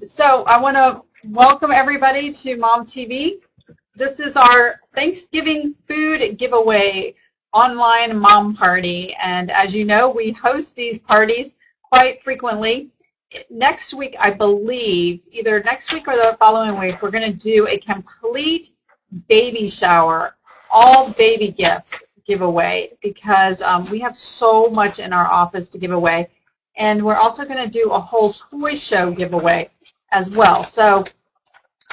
So I want to welcome everybody to MomTV. This is our Thanksgiving food giveaway online mom party. And as you know, we host these parties quite frequently. Next week, I believe, either next week or the following week, we're going to do a complete baby shower, all baby gifts giveaway because we have so much in our office to give away. And we're also going to do a whole toy show giveaway as well. So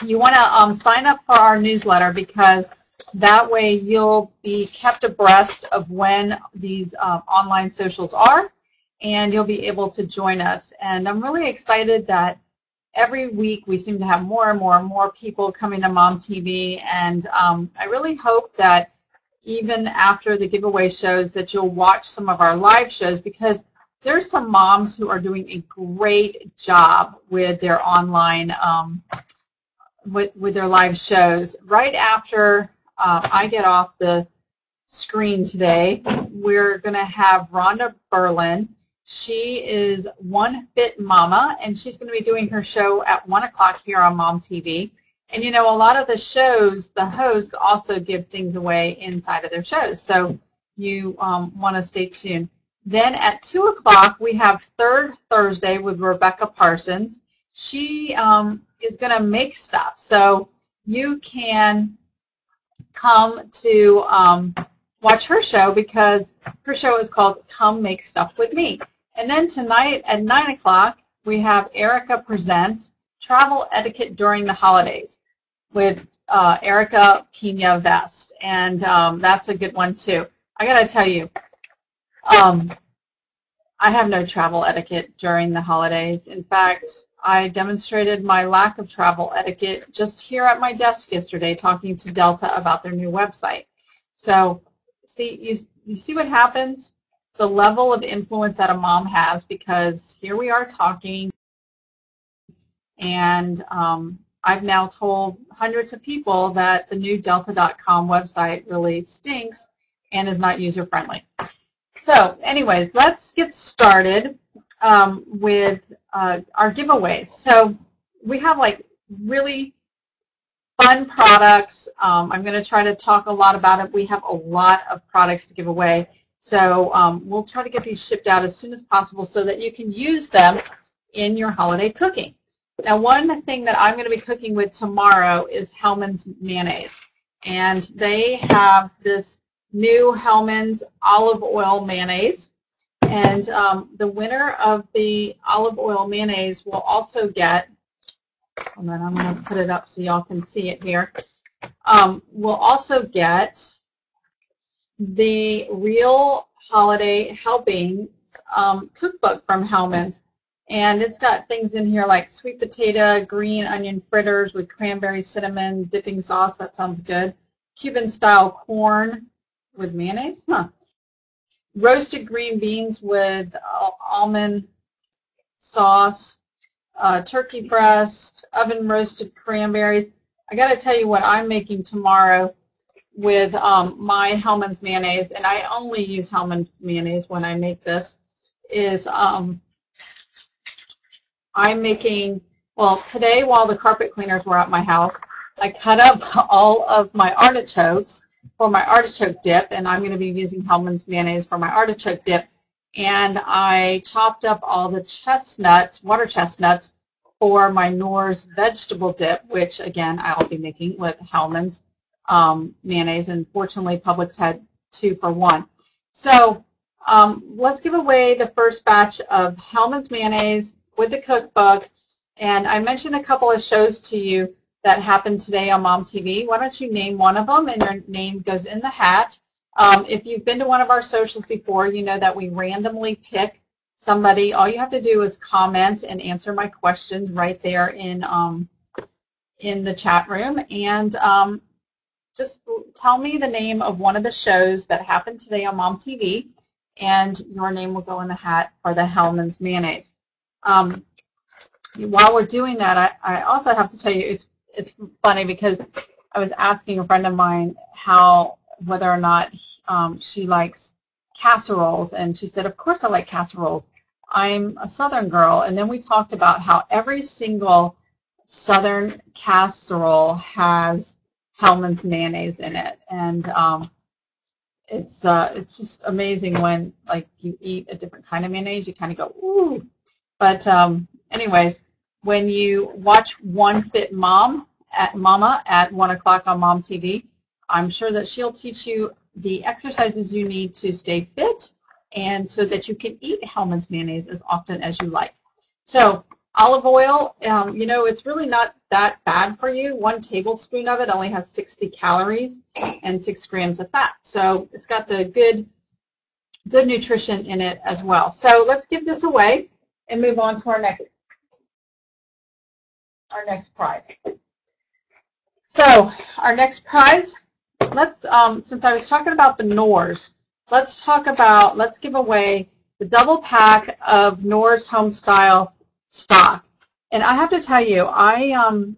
you want to sign up for our newsletter because that way you'll be kept abreast of when these online socials are, and you'll be able to join us. And I'm really excited that every week we seem to have more and more and more people coming to MomTV, and I really hope that even after the giveaway shows that you'll watch some of our live shows, because there's some moms who are doing a great job with their online, with their live shows. Right after I get off the screen today, we're going to have Rhonda Berlin. She is One Fit Mama, and she's going to be doing her show at 1 o'clock here on MomTV. And you know, a lot of the shows, the hosts also give things away inside of their shows, so you want to stay tuned. Then at 2 o'clock, we have Third Thursday with Rebecca Parsons. She is going to make stuff. So you can come to watch her show because her show is called Come Make Stuff With Me. And then tonight at 9 o'clock, we have Erica Presents Travel Etiquette During the Holidays with Erica Pina Vest. And that's a good one, too. I got to tell you, I have no travel etiquette during the holidays. In fact, I demonstrated my lack of travel etiquette just here at my desk yesterday talking to Delta about their new website. So, see, you see what happens? The level of influence that a mom has, because here we are talking, and I've now told hundreds of people that the new Delta.com website really stinks and is not user-friendly. So anyways, let's get started with our giveaways. So we have like really fun products. I'm going to try to talk a lot about it. We have a lot of products to give away. So we'll try to get these shipped out as soon as possible so that you can use them in your holiday cooking. Now, one thing that I'm going to be cooking with tomorrow is Hellmann's mayonnaise. And they have this new Hellmann's olive oil mayonnaise, and the winner of the olive oil mayonnaise will also get, hold on, I'm going to put it up so y'all can see it here, will also get the Real Holiday Helpings cookbook from Hellmann's, and it's got things in here like sweet potato, green onion fritters with cranberry cinnamon dipping sauce, that sounds good, Cuban style corn with mayonnaise, roasted green beans with almond sauce, turkey breast, oven roasted cranberries. I got to tell you what I'm making tomorrow with my Hellmann's mayonnaise, and I only use Hellmann's mayonnaise when I make this, is I'm making, well, today while the carpet cleaners were at my house, I cut up all of my artichokes for my artichoke dip, and I'm going to be using Hellmann's mayonnaise for my artichoke dip. And I chopped up all the chestnuts, water chestnuts, for my Knorr's vegetable dip, which, again, I'll be making with Hellmann's mayonnaise. And fortunately, Publix had 2 for 1. So let's give away the first batch of Hellmann's mayonnaise with the cookbook. And I mentioned a couple of shows to you that happened today on MomTV. Why don't you name one of them, and your name goes in the hat. If you've been to one of our socials before, you know that we randomly pick somebody. All you have to do is comment and answer my questions right there in the chat room, and just tell me the name of one of the shows that happened today on MomTV, and your name will go in the hat for the Hellmann's mayonnaise. While we're doing that, I also have to tell you, it's funny because I was asking a friend of mine whether or not she likes casseroles, and she said, of course I like casseroles. I'm a Southern girl, and then we talked about how every single Southern casserole has Hellmann's mayonnaise in it, and it's just amazing when like you eat a different kind of mayonnaise, you kind of go ooh. But anyways, when you watch One Fit Mama at 1 o'clock on Mom TV, I'm sure that she'll teach you the exercises you need to stay fit and so that you can eat Hellmann's mayonnaise as often as you like. So olive oil, you know, it's really not that bad for you. 1 tablespoon of it only has 60 calories and 6 grams of fat. So it's got the good nutrition in it as well. So let's give this away and move on to our next prize. So our next prize, let's since I was talking about the Knorrs, let's give away the double pack of Knorrs Homestyle stock. And I have to tell you, I'm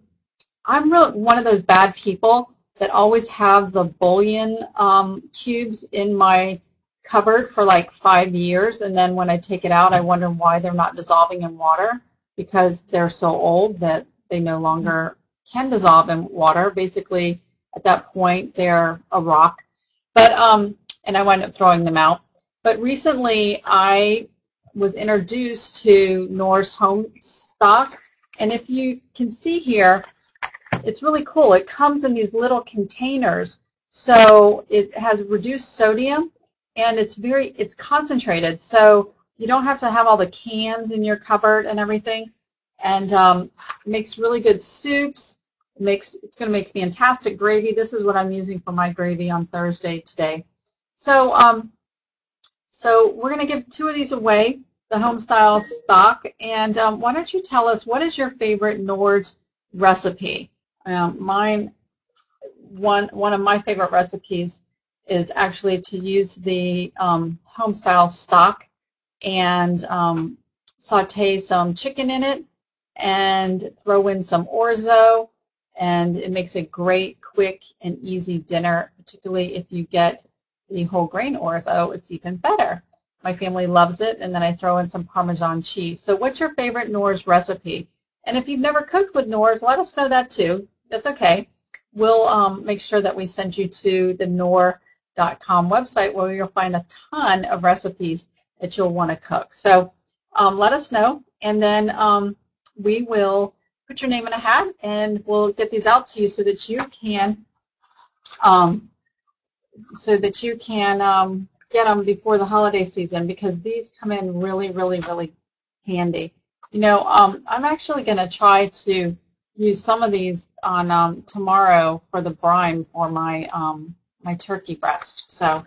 really one of those bad people that always have the bouillon cubes in my cupboard for like 5 years, and then when I take it out, I wonder why they're not dissolving in water, because they're so old that they no longer can dissolve in water. Basically, at that point, they're a rock. But and I wind up throwing them out. But recently, I was introduced to Knorrs Home Stock, and if you can see here, it's really cool. It comes in these little containers, so it has reduced sodium, and it's concentrated, so you don't have to have all the cans in your cupboard and everything. And it makes really good soups. It's going to make fantastic gravy. This is what I'm using for my gravy on Thursday today. So so we're going to give 2 of these away, the Homestyle stock. And why don't you tell us, what is your favorite Knorrs recipe? One of my favorite recipes is actually to use the Homestyle stock and saute some chicken in it and throw in some orzo, and it makes a great, quick, and easy dinner, particularly if you get the whole grain orzo. It's even better. My family loves it, and then I throw in some Parmesan cheese. So what's your favorite Knorrs recipe? And if you've never cooked with Knorrs, let us know that too. That's okay. We'll make sure that we send you to the Knorr.com website, where you'll find a ton of recipes that you'll want to cook. So let us know, and then we will put your name in a hat, and we'll get these out to you so that you can get them before the holiday season, because these come in really, really, really handy. You know, I'm actually going to try to use some of these on tomorrow for the brine for my my turkey breast. So,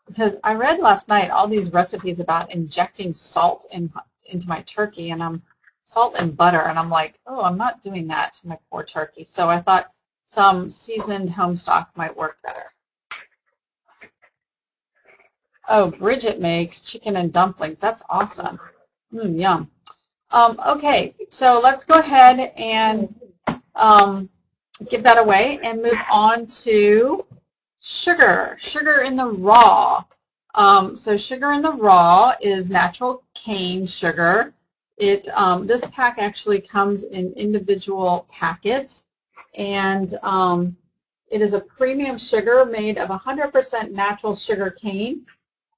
because I read last night all these recipes about injecting salt into my turkey, and salt and butter, and I'm like, oh, I'm not doing that to my poor turkey. So I thought some seasoned home stock might work better. Oh, Bridget makes chicken and dumplings. That's awesome. Yum. Okay, so let's go ahead and give that away and move on to sugar. Sugar in the raw. So sugar in the raw is natural cane sugar. This pack actually comes in individual packets, and it is a premium sugar made of 100% natural sugar cane.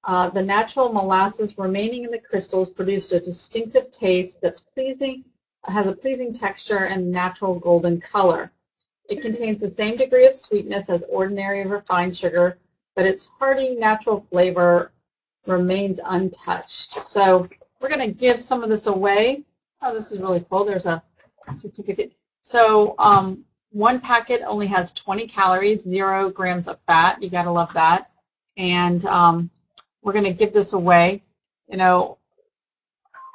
The natural molasses remaining in the crystals produced a distinctive taste that's pleasing, has a pleasing texture and natural golden color. It contains the same degree of sweetness as ordinary refined sugar, but its hearty natural flavor remains untouched. So we're going to give some of this away. Oh, this is really cool. There's a certificate. So 1 packet only has 20 calories, 0 grams of fat. You got to love that. And we're going to give this away. You know,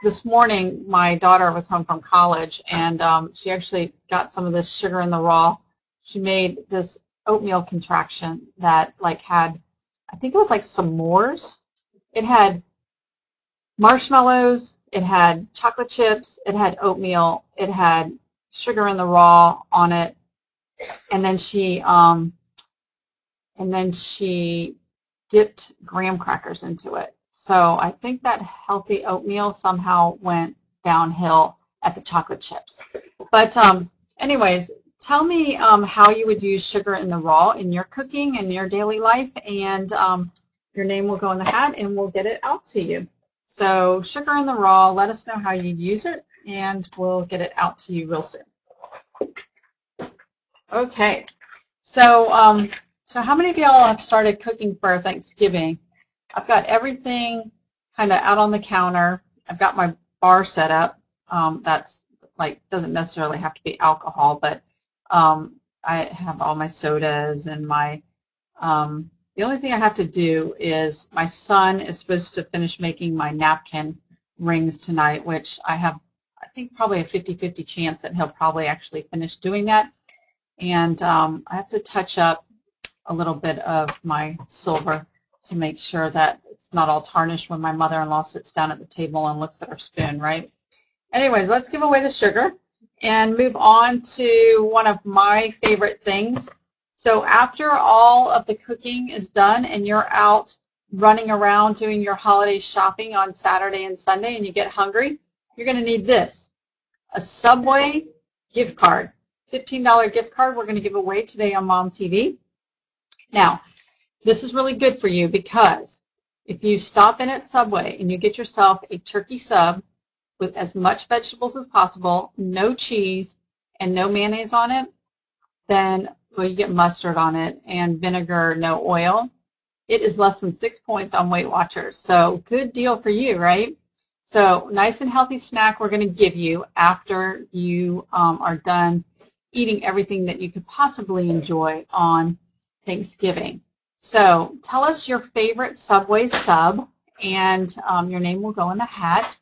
this morning my daughter was home from college, and she actually got some of this sugar in the raw. She made this oatmeal contraction that like had, I think it was like s'mores. It had marshmallows, it had chocolate chips, it had oatmeal, it had sugar in the raw on it, and then she dipped graham crackers into it. So I think that healthy oatmeal somehow went downhill at the chocolate chips. But anyways, tell me how you would use sugar in the raw in your cooking and your daily life, and your name will go in the hat and we'll get it out to you. So sugar in the raw, let us know how you use it and we'll get it out to you real soon. Okay, so so how many of y'all have started cooking for Thanksgiving? I've got everything kind of out on the counter. I've got my bar set up. That's like, doesn't necessarily have to be alcohol, but I have all my sodas and my, the only thing I have to do is my son is supposed to finish making my napkin rings tonight, which I have, I think, probably a 50-50 chance that he'll probably actually finish doing that. And I have to touch up a little bit of my silver to make sure that it's not all tarnished when my mother-in-law sits down at the table and looks at her spoon, right? Anyways, let's give away the sugar and move on to one of my favorite things. So after all of the cooking is done and you're out running around doing your holiday shopping on Saturday and Sunday and you get hungry, you're going to need this, a Subway gift card, $15 gift card we're going to give away today on MomTV. Now, this is really good for you because if you stop in at Subway and you get yourself a turkey sub with as much vegetables as possible, no cheese, and no mayonnaise on it, then, well, you get mustard on it and vinegar, no oil. It is less than 6 points on Weight Watchers. So good deal for you, right? So nice and healthy snack we're going to give you after you are done eating everything that you could possibly enjoy on Thanksgiving. So tell us your favorite Subway sub, and your name will go in the hat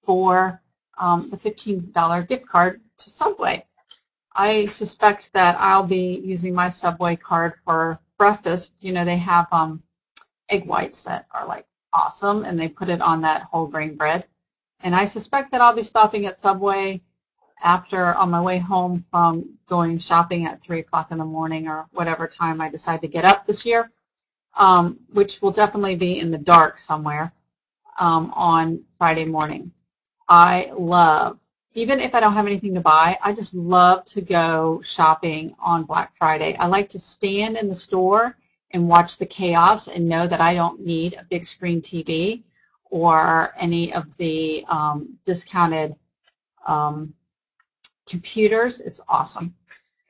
for the $15 gift card to Subway. I suspect that I'll be using my Subway card for breakfast. You know, they have egg whites that are like awesome, and they put it on that whole grain bread. And I suspect that I'll be stopping at Subway after, on my way home from going shopping at 3 o'clock in the morning or whatever time I decide to get up this year, which will definitely be in the dark somewhere on Friday morning. I love, even if I don't have anything to buy, I just love to go shopping on Black Friday. I like to stand in the store and watch the chaos and know that I don't need a big screen TV or any of the discounted computers. It's awesome.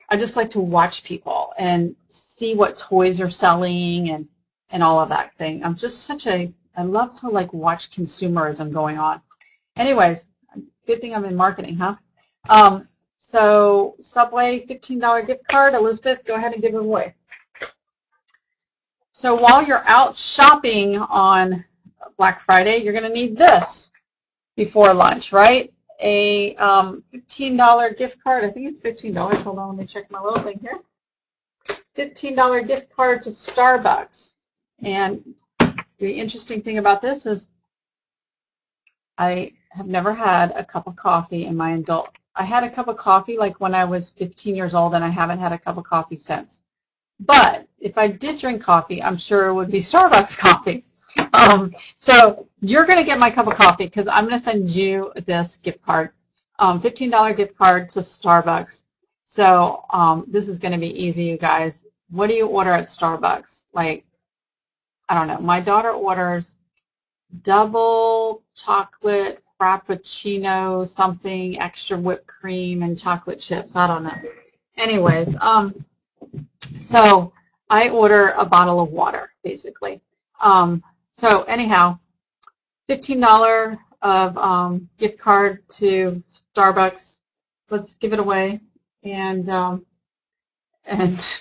I just like to watch people and see what toys are selling and all of that thing. I'm just I love to like watch consumerism going on. Anyways, good thing I'm in marketing, huh? So Subway $15 gift card. Elizabeth, go ahead and give it away. So while you're out shopping on Black Friday, you're going to need this before lunch, right? A $15 gift card. I think it's $15. Hold on, let me check my little thing here. $15 gift card to Starbucks. And the interesting thing about this is I have never had a cup of coffee in my adult. I had a cup of coffee like when I was 15 years old, and I haven't had a cup of coffee since. But if I did drink coffee, I'm sure it would be Starbucks coffee. So you're going to get my cup of coffee because I'm going to send you this gift card, $15 gift card to Starbucks. So this is going to be easy, you guys. What do you order at Starbucks? Like, I don't know. My daughter orders double chocolate frappuccino, something, extra whipped cream and chocolate chips. I don't know. Anyways, so I order a bottle of water, basically. So anyhow, $15 of gift card to Starbucks. Let's give it away. And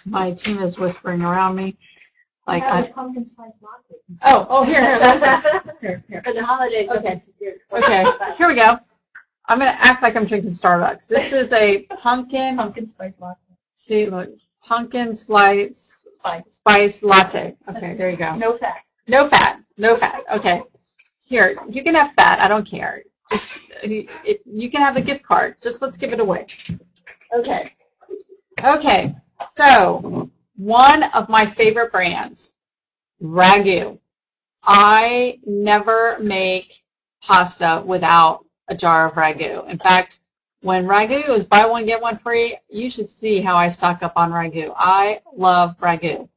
my team is whispering around me. Like I pumpkin spice latte. Oh, here. For the holidays. Okay. Okay. Here we go. I'm gonna act like I'm drinking Starbucks. This is a pumpkin spice latte. See, look, pumpkin spice latte. Okay, there you go. No fat. No fat. No fat. Okay. Here, you can have fat. I don't care. Just you can have the gift card. Just let's give it away. Okay. Okay. So one of my favorite brands, Ragu. I never make pasta without a jar of ragu. In fact, when ragu is buy one, get one free, you should see how I stock up on ragu. I love ragu.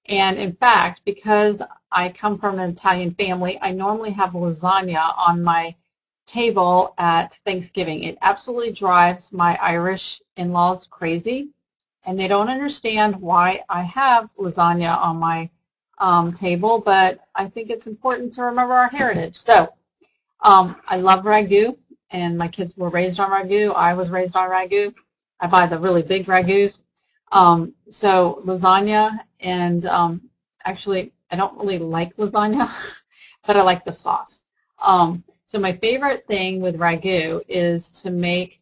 And in fact, because I come from an Italian family, I normally have lasagna on my table at Thanksgiving. It absolutely drives my Irish in-laws crazy, and they don't understand why I have lasagna on my table, but I think it's important to remember our heritage. So I love ragu, and my kids were raised on ragu. I was raised on ragu. I buy the really big ragus. So lasagna, and actually, I don't really like lasagna, but I like the sauce. So my favorite thing with ragu is to make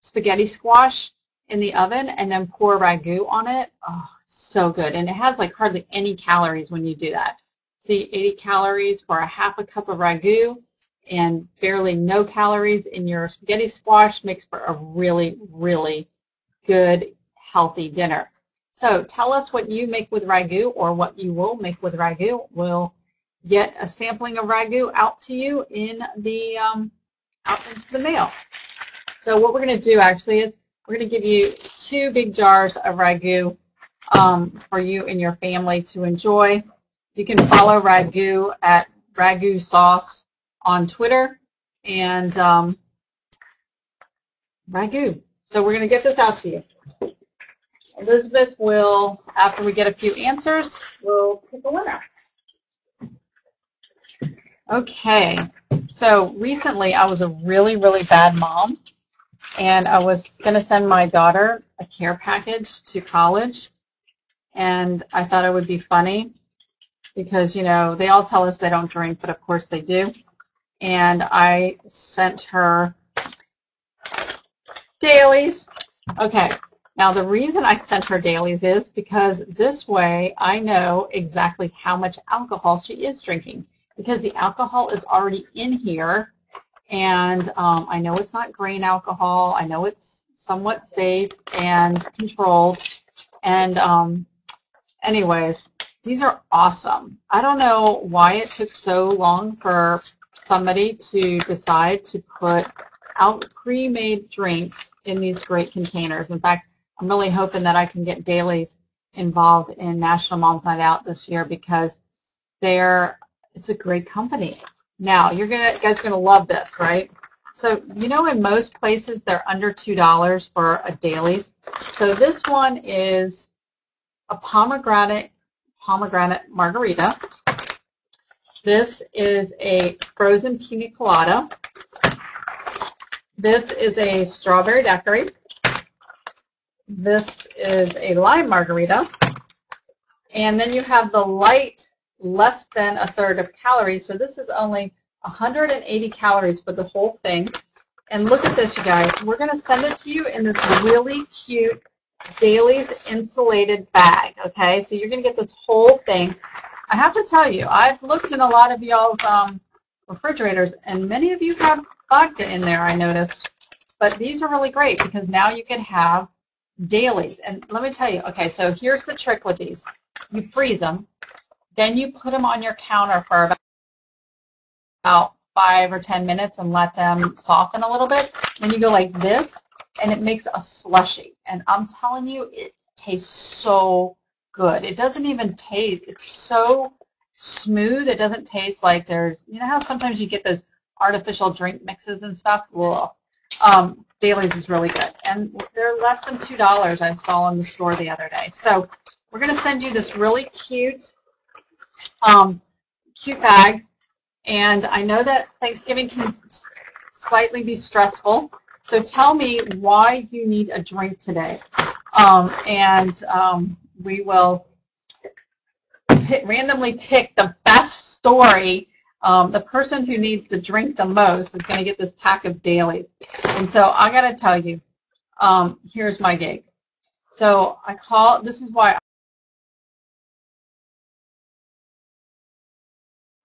spaghetti squash in the oven and then pour ragu on it. Oh, so good. And it has like hardly any calories when you do that. See, 80 calories for a half a cup of ragu and barely no calories in your spaghetti squash makes for a really, really good, healthy dinner. So tell us what you make with ragu or what you will make with ragu. We'll get a sampling of ragu out to you in the out into the mail. So what we're going to do actually is we're going to give you 2 big jars of ragu for you and your family to enjoy. You can follow ragu at ragu sauce on Twitter and ragu. So we're going to get this out to you. Elizabeth will, after we get a few answers, we'll pick a winner. Okay, so recently I was a really, really bad mom, and I was going to send my daughter a care package to college, and I thought it would be funny because, you know, they all tell us they don't drink, but of course they do, and I sent her dailies. Okay, now the reason I sent her dailies is because this way I know exactly how much alcohol she is drinking, because the alcohol is already in here, and I know it's not grain alcohol. I know it's somewhat safe and controlled, and anyways, these are awesome. I don't know why it took so long for somebody to decide to put out pre-made drinks in these great containers. In fact, I'm really hoping that I can get dailies involved in National Mom's Night Out this year because it's a great company. Now, you guys are going to love this, right? So, you know, in most places, they're under $2 for a dailies. So this one is a pomegranate margarita. This is a frozen pina colada. This is a strawberry daiquiri. This is a lime margarita. And then you have the light, less than a third of calories. So this is only 180 calories for the whole thing. And look at this, you guys. We're going to send it to you in this really cute Dailies insulated bag, okay? So you're going to get this whole thing. I have to tell you, I've looked in a lot of y'all's refrigerators, and many of you have vodka in there, I noticed. But these are really great because now you can have dailies. And let me tell you, okay, so here's the trick with these. You freeze them, then you put them on your counter for about 5 or 10 minutes and let them soften a little bit. Then you go like this, and it makes a slushy. And I'm telling you, it tastes so good. It doesn't even taste, it's so smooth. It doesn't taste like there's, you know how sometimes you get those artificial drink mixes and stuff? Well, Dailies is really good. And they're less than $2 I saw in the store the other day. So we're going to send you this really cute bag. And I know that Thanksgiving can slightly be stressful. So tell me why you need a drink today. We will randomly pick the best story. The person who needs the drink the most is going to get this pack of dailies. And so I got to tell you, here's my gig. So this is why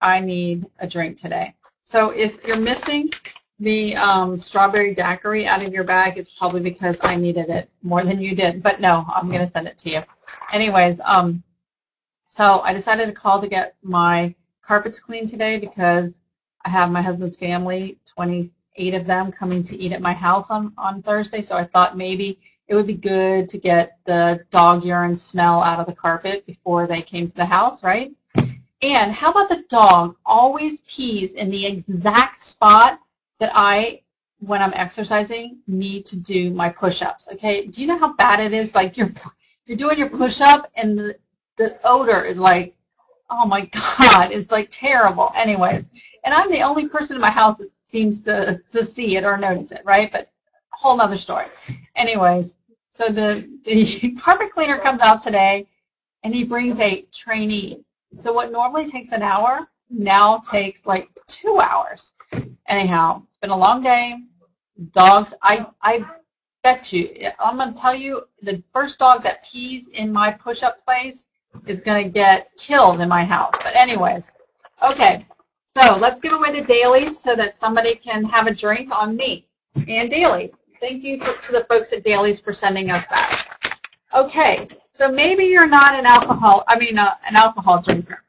I need a drink today. So if you're missing the strawberry daiquiri out of your bag, it's probably because I needed it more than you did. But no, I'm going to send it to you. Anyways, So I decided to call to get my carpets cleaned today because I have my husband's family, 28 of them, coming to eat at my house on Thursday. So I thought maybe it would be good to get the dog urine smell out of the carpet before they came to the house, right? And how about the dog always pees in the exact spot that I, when I'm exercising, need to do my push-ups, okay? Do you know how bad it is? Like you're doing your push-up and the odor is like, oh my God, it's like terrible. Anyways, and I'm the only person in my house that seems to see it or notice it, right? But a whole nother story. Anyways, so the carpet cleaner comes out today and he brings a trainee. So what normally takes an hour now takes like 2 hours. Anyhow, it's been a long day. Dogs, I bet you, I'm going to tell you, the first dog that pees in my push-up place is going to get killed in my house. But anyways, okay, so let's give away the dailies so that somebody can have a drink on me. And dailies. Thank you to the folks at Dailies for sending us that. Okay, so maybe you're not an alcohol drinker.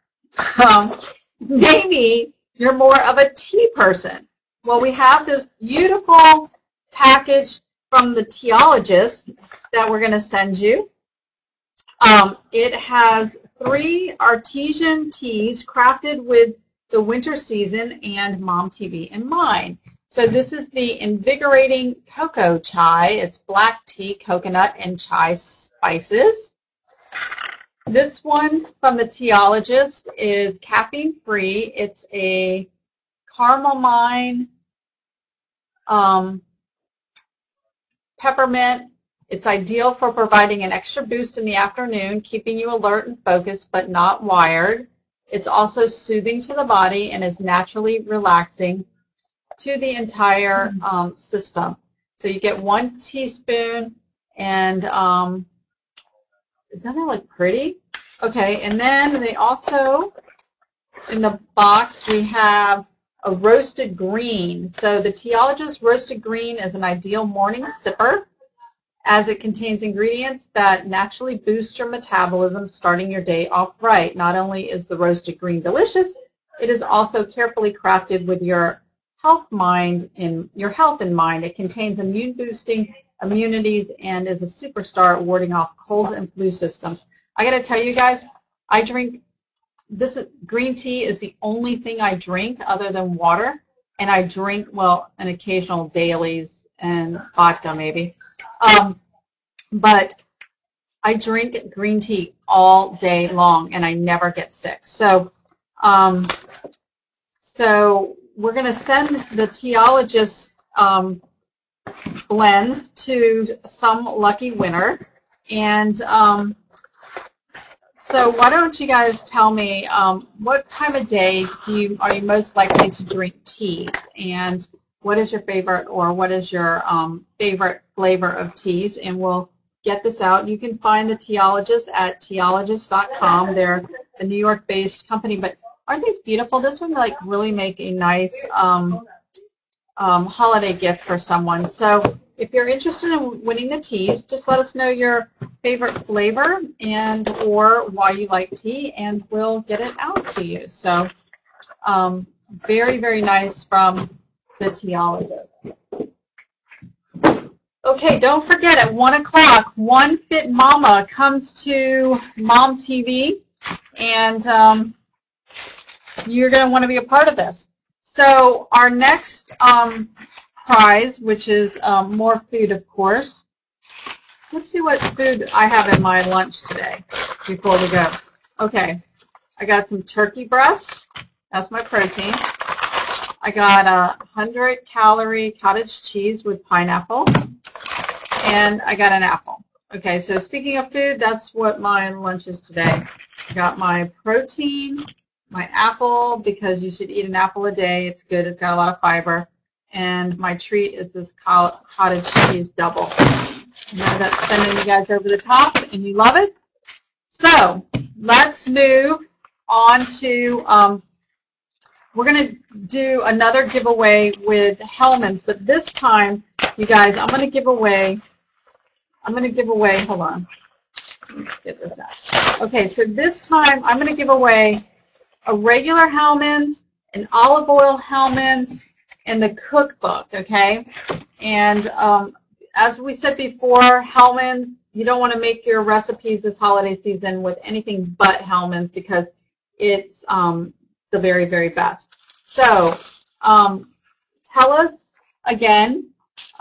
Maybe you're more of a tea person. Well, we have this beautiful package from the teologist that we're going to send you. It has 3 artesian teas crafted with the winter season and Mom TV in mind. So this is the invigorating cocoa chai. It's black tea, coconut, and chai spices. This one from the teologist is caffeine-free. It's a chamomile, peppermint. It's ideal for providing an extra boost in the afternoon, keeping you alert and focused but not wired. It's also soothing to the body and is naturally relaxing to the entire system. So you get 1 teaspoon, and doesn't that look pretty? Okay, and then they also, in the box, we have a roasted green. So the teologist roasted green is an ideal morning sipper, as it contains ingredients that naturally boost your metabolism, starting your day off right. Not only is the roasted green delicious, it is also carefully crafted with your health in mind. It contains immune-boosting immunities and is a superstar at warding off cold and flu systems. I got to tell you guys, I drink this. Green tea is the only thing I drink other than water, and I drink, well, an occasional Dailies and vodka maybe. But I drink green tea all day long, and I never get sick. So, so we're going to send the teologist blends to some lucky winner. And so why don't you guys tell me what time of day are you most likely to drink teas, and what is your favorite, or what is your favorite flavor of teas, and we'll get this out. You can find the teologist at teologist.com. They're a New York-based company, but aren't these beautiful? This would like really make a nice holiday gift for someone. So if you're interested in winning the teas, just let us know your favorite flavor and or why you like tea, and we'll get it out to you. So very, very nice from the teologist. Okay, don't forget, at 1 o'clock, One Fit Mama comes to Mom TV, and you're going to want to be a part of this. So our next prize, which is more food, of course. Let's see what food I have in my lunch today before we go. Okay, I got some turkey breast. That's my protein. I got a 100-calorie cottage cheese with pineapple, and I got an apple. Okay, so speaking of food, that's what my lunch is today. I got my protein, my apple, because you should eat an apple a day. It's good. It's got a lot of fiber. And my treat is this cottage cheese double. Now that's sending you guys over the top, and you love it. So let's move on to, we're going to do another giveaway with Hellman's, but this time, you guys, I'm going to give away, hold on. Let's get this out. Okay, so this time I'm going to give away a regular Hellmann's, an olive oil Hellmann's, and the cookbook, okay? And as we said before, Hellmann's, you don't want to make your recipes this holiday season with anything but Hellmann's because it's the very, very best. So tell us, again,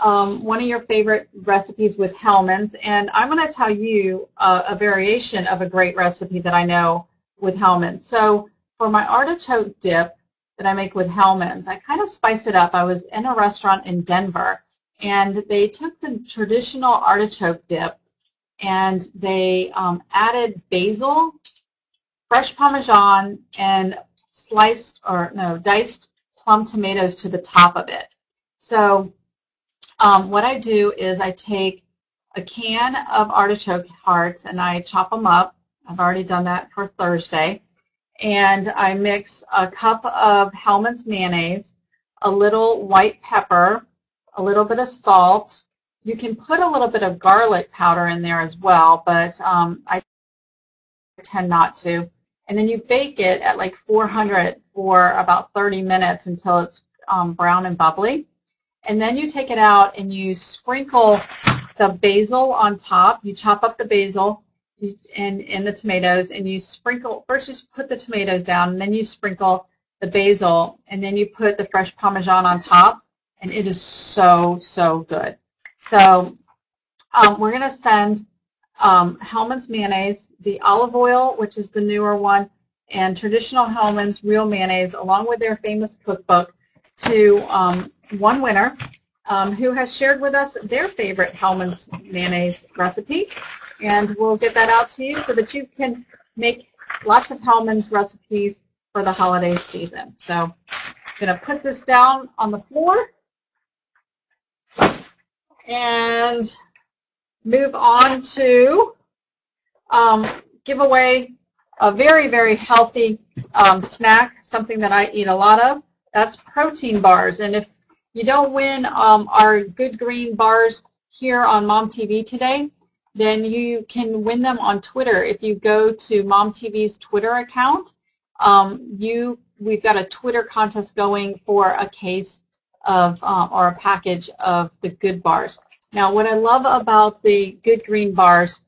one of your favorite recipes with Hellmann's, and I'm going to tell you a variation of a great recipe that I know with Hellmann's. So for my artichoke dip that I make with Hellmann's, I kind of spice it up. I was in a restaurant in Denver, and they took the traditional artichoke dip, and they added basil, fresh Parmesan, and diced plum tomatoes to the top of it. So what I do is I take a can of artichoke hearts and I chop them up. I've already done that for Thursday. And I mix a cup of Hellmann's mayonnaise, a little white pepper, a little bit of salt. You can put a little bit of garlic powder in there as well, but I tend not to. And then you bake it at like 400 for about 30 minutes until it's brown and bubbly. And then you take it out and you sprinkle the basil on top. You chop up the basil and the tomatoes, and you sprinkle, first you put the tomatoes down, and then you sprinkle the basil, and then you put the fresh Parmesan on top, and it is so, so good. So we're going to send Hellmann's mayonnaise, the olive oil, which is the newer one, and traditional Hellmann's real mayonnaise, along with their famous cookbook, to one winner who has shared with us their favorite Hellmann's mayonnaise recipe. And we'll get that out to you so that you can make lots of Hellmann's recipes for the holiday season. So I'm going to put this down on the floor and move on to give away a very, very healthy snack, something that I eat a lot of. That's protein bars. And if you don't win our Good Green bars here on MomTV today, then you can win them on Twitter. If you go to MomTV's Twitter account, we've got a Twitter contest going for a case of or a package of the Good bars. Now, what I love about the Good Green bars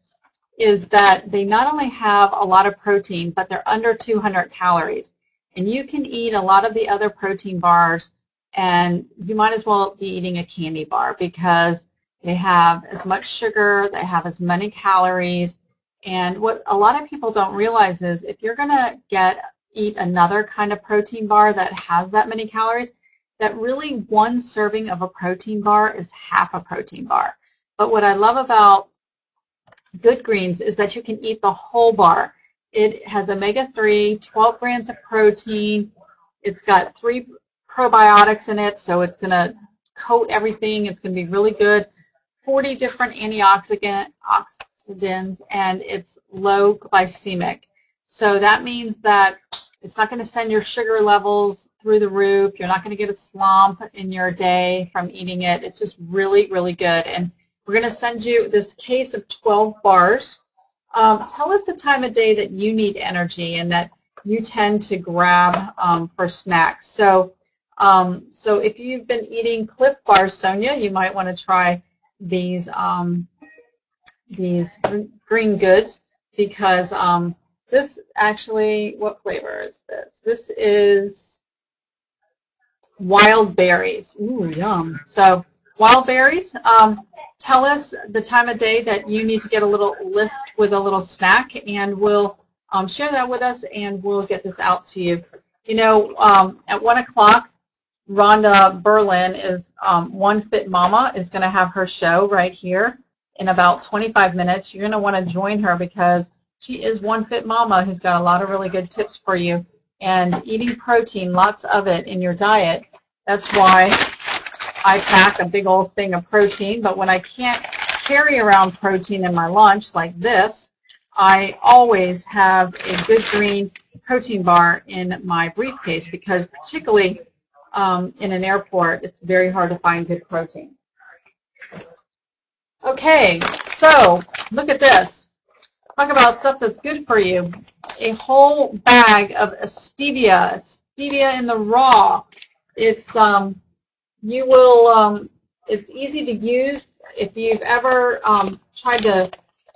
is that they not only have a lot of protein, but they're under 200 calories. And you can eat a lot of the other protein bars, and you might as well be eating a candy bar because they have as much sugar, they have as many calories, and what a lot of people don't realize is if you're going to eat another kind of protein bar that has that many calories, that really one serving of a protein bar is half a protein bar. But what I love about Good Greens is that you can eat the whole bar. It has omega-3, 12 grams of protein, it's got 3 probiotics in it, so it's going to coat everything, it's going to be really good. 40 different antioxidants, and it's low glycemic. So that means that it's not going to send your sugar levels through the roof. You're not going to get a slump in your day from eating it. It's just really, really good. And we're going to send you this case of 12 bars. Tell us the time of day that you need energy and that you tend to grab for snacks. So if you've been eating Cliff Bars, Sonia, you might want to try these green goods because this actually, what flavor is this? This is wild berries. Ooh, yum. So wild berries, tell us the time of day that you need to get a little lift with a little snack, and we'll share that with us, and we'll get this out to you. You know, at 1 o'clock, Rhonda Berlin is One Fit Mama is going to have her show right here in about 25 minutes. You're going to want to join her because she is One Fit Mama who's got a lot of really good tips for you. And eating protein, lots of it in your diet, that's why I pack a big old thing of protein. But when I can't carry around protein in my lunch like this, I always have a Good Green protein bar in my briefcase because particularly in an airport, it's very hard to find good protein. Okay, so look at this. Talk about stuff that's good for you. A whole bag of stevia in the raw. It's it's easy to use. If you've ever tried to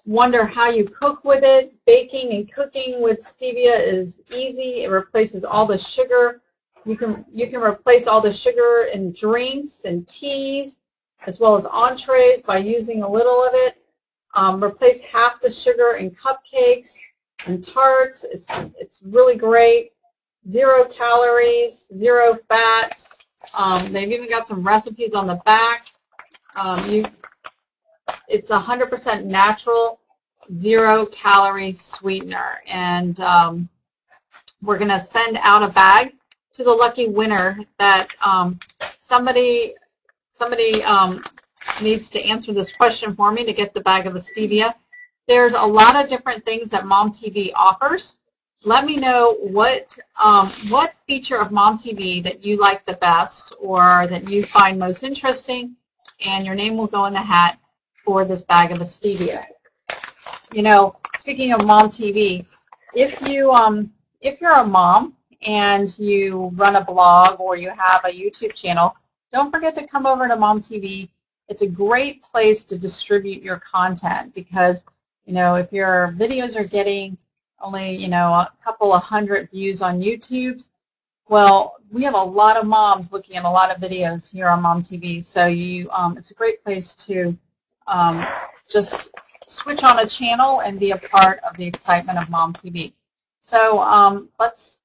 wonder how you cook with it, baking and cooking with stevia is easy. It replaces all the sugar. You can replace all the sugar in drinks and teas as well as entrees by using a little of it. Replace half the sugar in cupcakes and tarts. It's really great. 0 calories, 0 fat. They've even got some recipes on the back. It's 100% natural, 0 calorie sweetener, and we're going to send out a bag to the lucky winner that somebody needs to answer this question for me to get the bag of the stevia. There's a lot of different things that MomTV offers. Let me know what feature of MomTV that you like the best or that you find most interesting, and your name will go in the hat for this bag of stevia. You know, speaking of MomTV, if you're a mom and you run a blog or you have a YouTube channel, don't forget to come over to MomTV. It's a great place to distribute your content because, you know, if your videos are getting only, you know, a couple of hundred views on YouTube, well, we have a lot of moms looking at a lot of videos here on MomTV, so it's a great place to just switch on a channel and be a part of the excitement of MomTV. So let's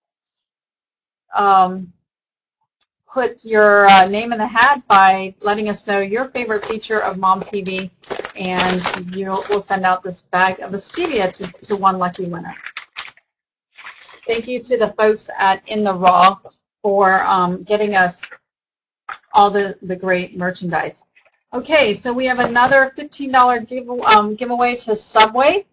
put your name in the hat by letting us know your favorite feature of MomTV, and we'll send out this bag of stevia to one lucky winner. Thank you to the folks at In the Raw for getting us all the great merchandise. Okay, so we have another $15 giveaway to Subway.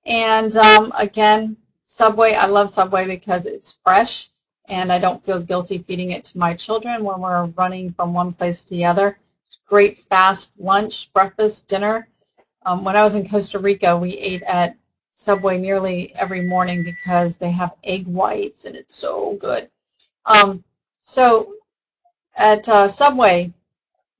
And again, Subway, I love Subway because it's fresh and I don't feel guilty feeding it to my children when we're running from one place to the other. It's great fast lunch, breakfast, dinner. When I was in Costa Rica, we ate at Subway nearly every morning because they have egg whites and it's so good. So at Subway,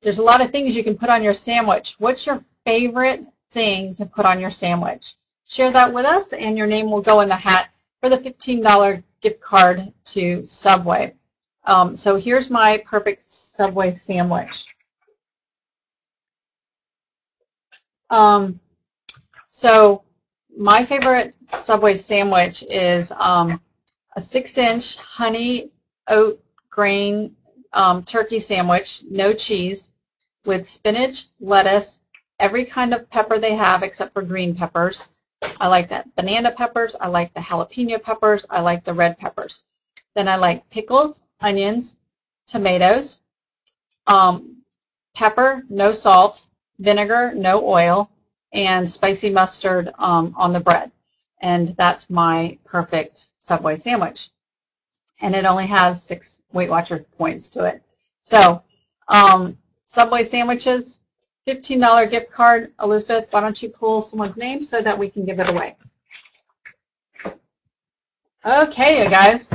there's a lot of things you can put on your sandwich. What's your favorite thing to put on your sandwich? Share that with us, and your name will go in the hat for the $15 gift card to Subway. So here's my perfect Subway sandwich. So my favorite Subway sandwich is a 6-inch honey oat grain turkey sandwich, no cheese, with spinach, lettuce, every kind of pepper they have except for green peppers. I like that. Banana peppers, I like the jalapeno peppers, I like the red peppers. Then I like pickles, onions, tomatoes, pepper, no salt, vinegar, no oil, and spicy mustard on the bread. And that's my perfect Subway sandwich. And it only has 6 Weight Watcher points to it. So Subway sandwiches, $15 gift card. Elizabeth, why don't you pull someone's name so that we can give it away? Okay, you guys.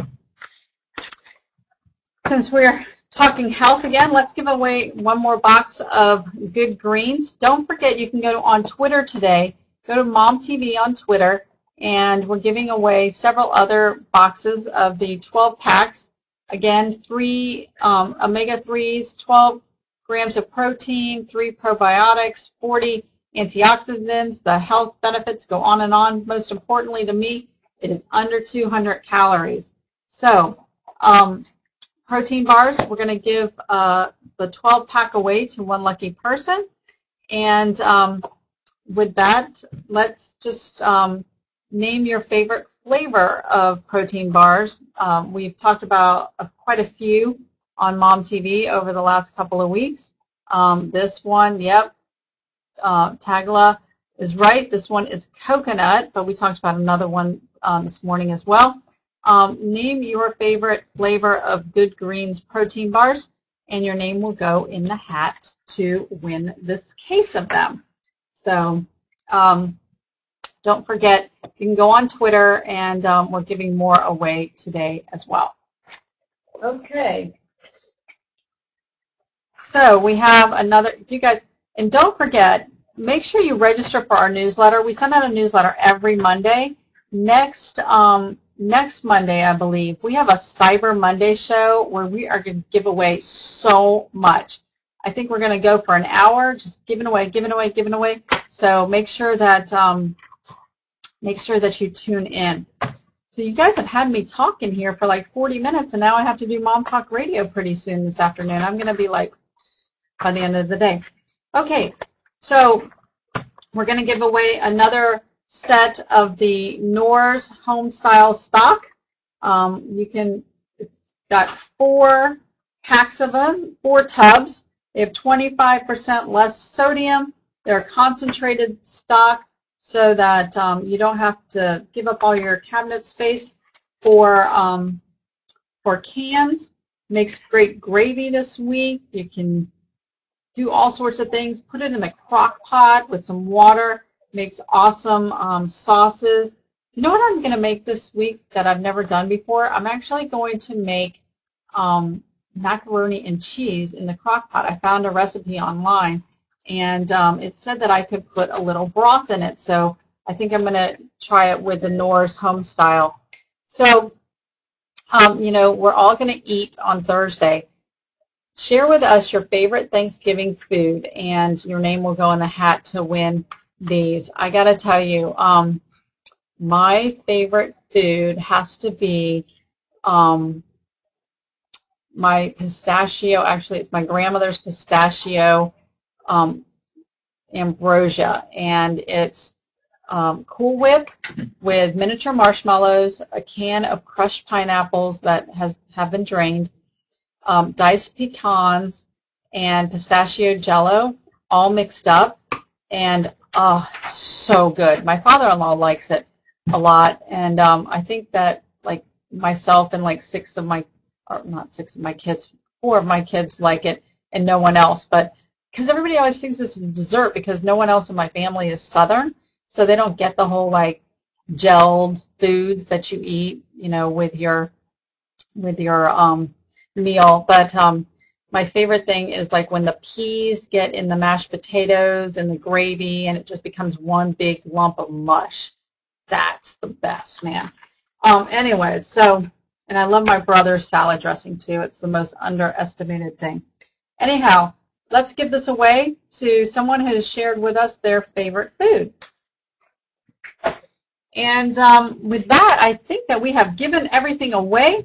Since we're talking health again, let's give away one more box of Good Greens. Don't forget, you can go on Twitter today. Go to MomTV on Twitter, and we're giving away several other boxes of the 12 packs. Again, 3 omega-3s, 12 grams of protein, 3 probiotics, 40 antioxidants. The health benefits go on and on. Most importantly to me, it is under 200 calories. So, protein bars, we're going to give the 12-pack away to one lucky person. And with that, let's just name your favorite flavor of protein bars. We've talked about quite a few on MomTV over the last couple of weeks. This one, yep, Tagla is right. This one is coconut, but we talked about another one this morning as well. Name your favorite flavor of Good Greens protein bars, and your name will go in the hat to win this case of them. So don't forget, you can go on Twitter, and we're giving more away today as well. Okay. So we have another, you guys, and don't forget, make sure you register for our newsletter. We send out a newsletter every Monday. Next Monday, I believe, we have a Cyber Monday show where we are going to give away so much. I think we're going to go for an hour, just giving away. So make sure that you tune in. So you guys have had me talking here for like 40 minutes, and now I have to do Mom Talk Radio pretty soon this afternoon. I'm going to be like by the end of the day. Okay, so we're going to give away another set of the Knorr's home style stock. It's got 4 packs of them, 4 tubs. They have 25% less sodium. They're concentrated stock so that you don't have to give up all your cabinet space for cans. Makes great gravy this week. You can do all sorts of things. Put it in the crock pot with some water. Makes awesome sauces. You know what I'm going to make this week that I've never done before? I'm actually going to make macaroni and cheese in the crock pot. I found a recipe online, and it said that I could put a little broth in it. So I think I'm going to try it with the Knorr's home style. So, you know, we're all going to eat on Thursday. Share with us your favorite Thanksgiving food, and your name will go in the hat to win these. I got to tell you, my favorite food has to be my pistachio. Actually, it's my grandmother's pistachio ambrosia, and it's Cool Whip with miniature marshmallows, a can of crushed pineapples that have been drained, diced pecans, and pistachio jello, all mixed up, and it's so good. My father-in-law likes it a lot, and I think that like myself and like 4 of my kids like it, and no one else. But because everybody always thinks it's a dessert, because no one else in my family is Southern, so they don't get the whole like gelled foods that you eat, you know, with your meal. But my favorite thing is like when the peas get in the mashed potatoes and the gravy, and it just becomes one big lump of mush. That's the best, man. Anyways, so, and I love my brother's salad dressing too. It's the most underestimated thing. Anyhow, let's give this away to someone who has shared with us their favorite food. And with that, I think that we have given everything away.